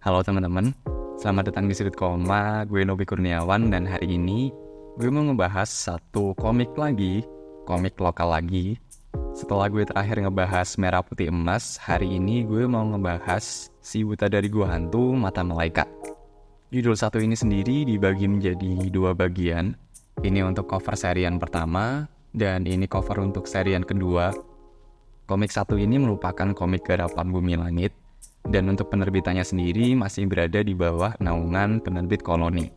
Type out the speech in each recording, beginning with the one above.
Halo teman-teman, selamat datang di Sudut Koma. Gue Nobi Kurniawan dan hari ini gue mau ngebahas satu komik lagi, komik lokal lagi. Setelah gue terakhir ngebahas Merah Putih Emas, hari ini gue mau ngebahas Si Buta dari Gua Hantu Mata Malaikat. Judul satu ini sendiri dibagi menjadi dua bagian. Ini untuk cover serian pertama dan ini cover untuk serian kedua. Komik satu ini merupakan komik garapan Bumi Langit. Dan untuk penerbitannya sendiri masih berada di bawah naungan penerbit Koloni.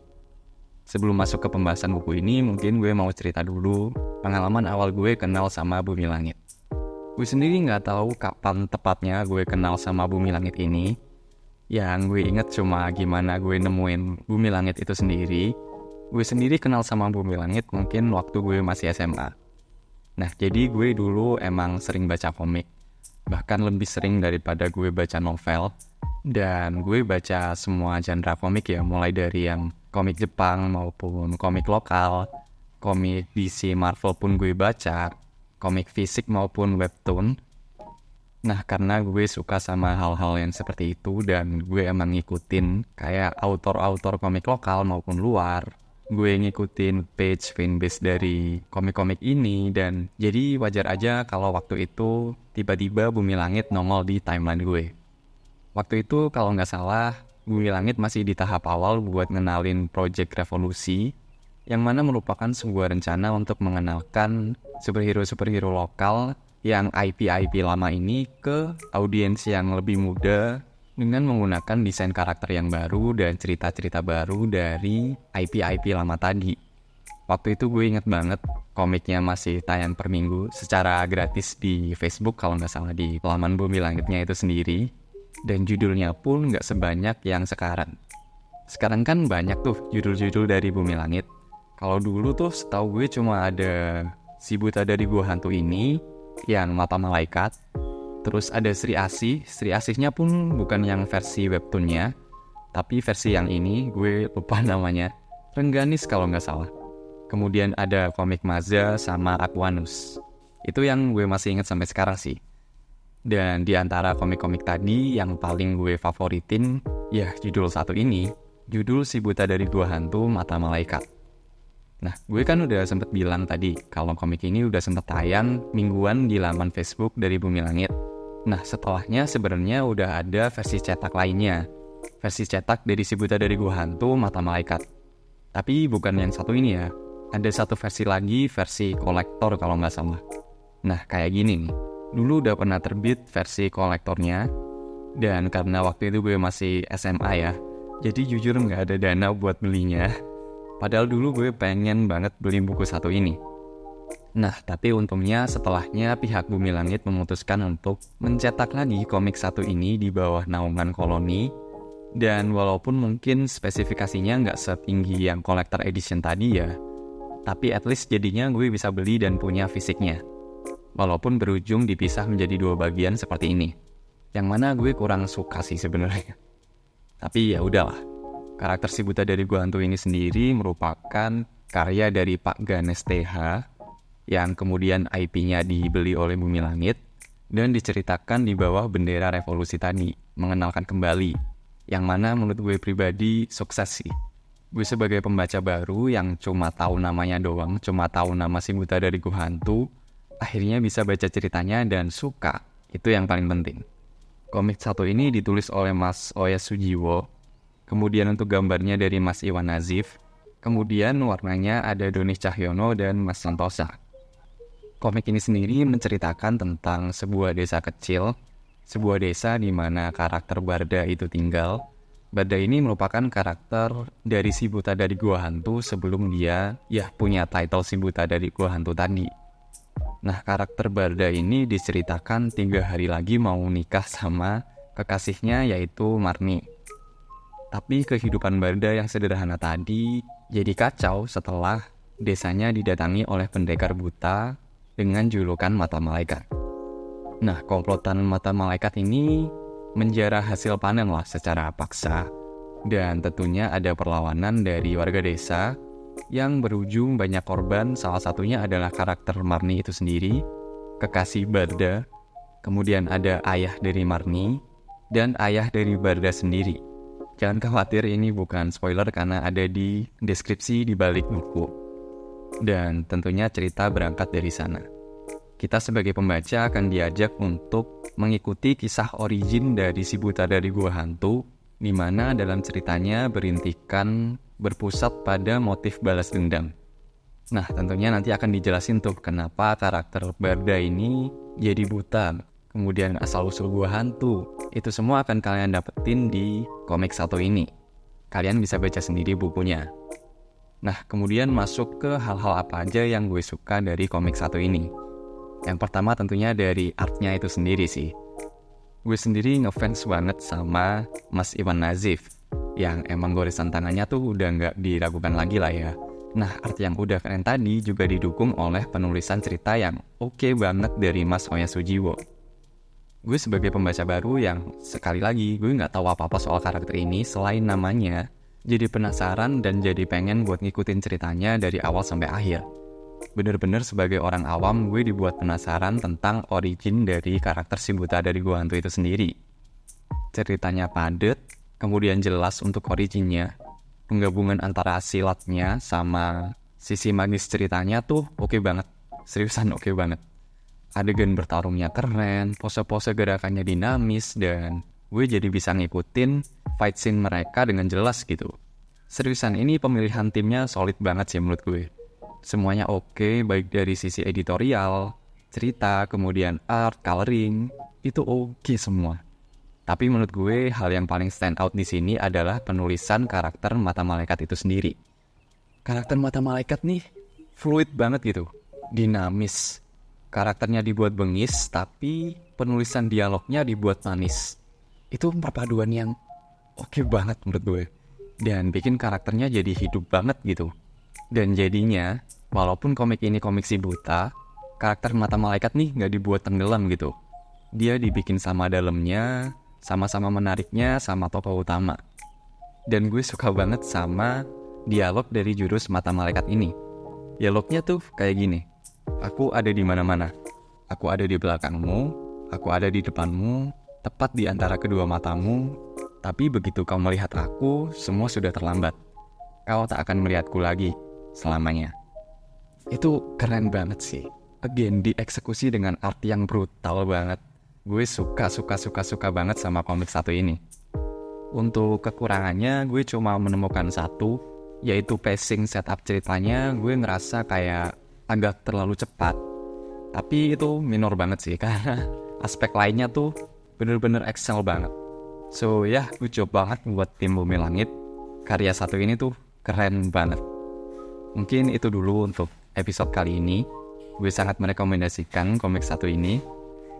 Sebelum masuk ke pembahasan buku ini, mungkin gue mau cerita dulu pengalaman awal gue kenal sama Bumi Langit. Gue sendiri nggak tahu kapan tepatnya gue kenal sama Bumi Langit ini. Yang gue inget cuma gimana gue nemuin Bumi Langit itu sendiri. Gue sendiri kenal sama Bumi Langit mungkin waktu gue masih SMA. Nah, jadi gue dulu emang sering baca komik. Bahkan lebih sering daripada gue baca novel. Dan gue baca semua genre komik ya, mulai dari yang komik Jepang maupun komik lokal, komik DC Marvel pun gue baca, komik fisik maupun webtoon. Nah, karena gue suka sama hal-hal yang seperti itu dan gue emang ngikutin kayak autor-autor komik lokal maupun luar. Gue ngikutin page fanbase dari komik-komik ini dan jadi wajar aja kalau waktu itu tiba-tiba Bumi Langit nongol di timeline gue. Waktu itu kalau nggak salah Bumi Langit masih di tahap awal buat ngenalin Project Revolusi yang mana merupakan sebuah rencana untuk mengenalkan superhero-superhero lokal yang IP-IP lama ini ke audiens yang lebih muda dengan menggunakan desain karakter yang baru dan cerita-cerita baru dari IP-IP lama tadi. Waktu itu gue inget banget komiknya masih tayang per minggu secara gratis di Facebook kalau nggak salah di halaman Bumi Langitnya itu sendiri. Dan judulnya pun nggak sebanyak yang sekarang. Sekarang kan banyak tuh judul-judul dari Bumi Langit. Kalau dulu tuh setahu gue cuma ada Si Buta dari Gua Hantu ini yang Mata Malaikat. Terus ada Sri Asihnya pun bukan yang versi webtoonnya, tapi versi yang ini, gue lupa namanya, Rengganis kalau nggak salah. Kemudian ada komik Maza sama Aquanus. Itu yang gue masih ingat sampai sekarang sih. Dan di antara komik-komik tadi, yang paling gue favoritin, ya judul satu ini, judul Si Buta dari Gua Hantu Mata Malaikat. Nah, gue kan udah sempet bilang tadi, kalau komik ini udah sempet tayang mingguan di laman Facebook dari Bumi Langit. Nah, setelahnya sebenarnya udah ada versi cetak lainnya. Versi cetak dari Si Buta dari Gua Hantu Mata Malaikat. Tapi bukan yang satu ini ya. Ada satu versi lagi, versi kolektor kalau nggak salah. Nah, kayak gini nih. Dulu udah pernah terbit versi kolektornya. Dan karena waktu itu gue masih SMA ya. Jadi jujur nggak ada dana buat belinya. Padahal dulu gue pengen banget beli buku satu ini. Nah, tapi untungnya setelahnya pihak Bumi Langit memutuskan untuk mencetak lagi komik satu ini di bawah naungan Koloni. Dan walaupun mungkin spesifikasinya nggak setinggi yang collector edition tadi ya, tapi at least jadinya gue bisa beli dan punya fisiknya. Walaupun berujung dipisah menjadi dua bagian seperti ini. Yang mana gue kurang suka sih sebenarnya. Tapi ya udahlah. Karakter Si Buta dari Gua Hantu ini sendiri merupakan karya dari Pak Ganes TH yang kemudian IP-nya dibeli oleh Bumi Langit dan diceritakan di bawah bendera revolusi tadi, mengenalkan kembali, yang mana menurut gue pribadi sukses sih. Gue sebagai pembaca baru yang cuma tahu namanya doang, cuma tahu nama Si Buta dari Gua Hantu, akhirnya bisa baca ceritanya dan suka, itu yang paling penting. Komik satu ini ditulis oleh Mas Oya Sujiwo, kemudian untuk gambarnya dari Mas Iwan Nazif, kemudian warnanya ada Doni Cahyono dan Mas Santosa. Komik ini sendiri menceritakan tentang sebuah desa kecil, sebuah desa di mana karakter Barda itu tinggal. Barda ini merupakan karakter dari Si Buta dari Gua Hantu sebelum dia punya title Si Buta dari Gua Hantu tadi. Nah, karakter Barda ini diceritakan 3 hari lagi mau nikah sama kekasihnya yaitu Marni. Tapi kehidupan Barda yang sederhana tadi jadi kacau setelah desanya didatangi oleh pendekar buta dengan julukan Mata Malaikat. Nah, komplotan Mata Malaikat ini menjarah hasil panen lah secara paksa. Dan tentunya ada perlawanan dari warga desa yang berujung banyak korban, salah satunya adalah karakter Marni itu sendiri, kekasih Barda, kemudian ada ayah dari Marni, dan ayah dari Barda sendiri. Jangan khawatir, ini bukan spoiler karena ada di deskripsi di balik buku. Dan tentunya cerita berangkat dari sana. Kita sebagai pembaca akan diajak untuk mengikuti kisah origin dari si buta dari gua hantu, di mana dalam ceritanya berintikan berpusat pada motif balas dendam. Nah, tentunya nanti akan dijelasin tuh kenapa karakter Barda ini jadi buta, kemudian asal-usul gua hantu. Itu semua akan kalian dapetin di komik satu ini. Kalian bisa baca sendiri bukunya. Nah, kemudian masuk ke hal-hal apa aja yang gue suka dari komik satu ini. Yang pertama tentunya dari artnya itu sendiri sih. Gue sendiri ngefans banget sama Mas Iwan Nazif, yang emang goresan tangannya tuh udah nggak diragukan lagi lah ya. Nah, art yang udah keren tadi juga didukung oleh penulisan cerita yang oke banget dari Mas Oya Sujiwo. Gue sebagai pembaca baru yang sekali lagi gue nggak tahu apa-apa soal karakter ini selain namanya, jadi penasaran dan jadi pengen buat ngikutin ceritanya dari awal sampai akhir. Bener-bener sebagai orang awam gue dibuat penasaran tentang origin dari karakter si buta dari gua hantu itu sendiri. Ceritanya padat, kemudian jelas untuk originnya. Penggabungan antara silatnya sama sisi magis ceritanya tuh oke banget. Seriusan oke banget. Adegan bertarungnya keren, pose-pose gerakannya dinamis, dan gue jadi bisa ngikutin fight scene mereka dengan jelas gitu. Seriusan, ini pemilihan timnya solid banget sih menurut gue. Semuanya oke, baik dari sisi editorial, cerita, kemudian art, coloring, itu oke semua. Tapi menurut gue hal yang paling stand out di sini adalah penulisan karakter mata malaikat itu sendiri. Karakter mata malaikat nih fluid banget gitu, dinamis. Karakternya dibuat bengis, tapi penulisan dialognya dibuat manis. Itu perpaduan yang oke banget menurut gue. Dan bikin karakternya jadi hidup banget gitu. Dan jadinya, walaupun komik ini komik si buta, karakter mata malaikat nih gak dibuat tenggelam gitu. Dia dibikin sama dalamnya, sama-sama menariknya sama tokoh utama. Dan gue suka banget sama dialog dari jurus mata malaikat ini. Dialognya tuh kayak gini. Aku ada di mana-mana. Aku ada di belakangmu, aku ada di depanmu, tepat di antara kedua matamu. Tapi begitu kau melihat aku, semua sudah terlambat. Kau tak akan melihatku lagi selamanya. Itu keren banget sih. Again, dieksekusi dengan art yang brutal banget. Gue suka banget sama komik satu ini. Untuk kekurangannya, gue cuma menemukan satu, yaitu pacing setup ceritanya. Gue ngerasa kayak agak terlalu cepat. Tapi itu minor banget sih, karena aspek lainnya tuh bener-bener excel banget. So ya, gue coba banget buat tim Bumi Langit. Karya satu ini tuh keren banget. Mungkin itu dulu untuk episode kali ini. Gue sangat merekomendasikan komik satu ini.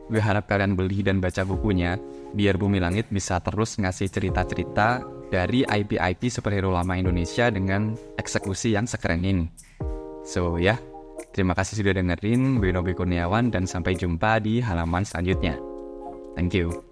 Gue harap kalian beli dan baca bukunya, biar Bumi Langit bisa terus ngasih cerita-cerita dari IP-IP superhero lama Indonesia dengan eksekusi yang sekeren ini. So ya, terima kasih sudah dengerin. Gue Nobi Kurniawan dan sampai jumpa di halaman selanjutnya. Thank you.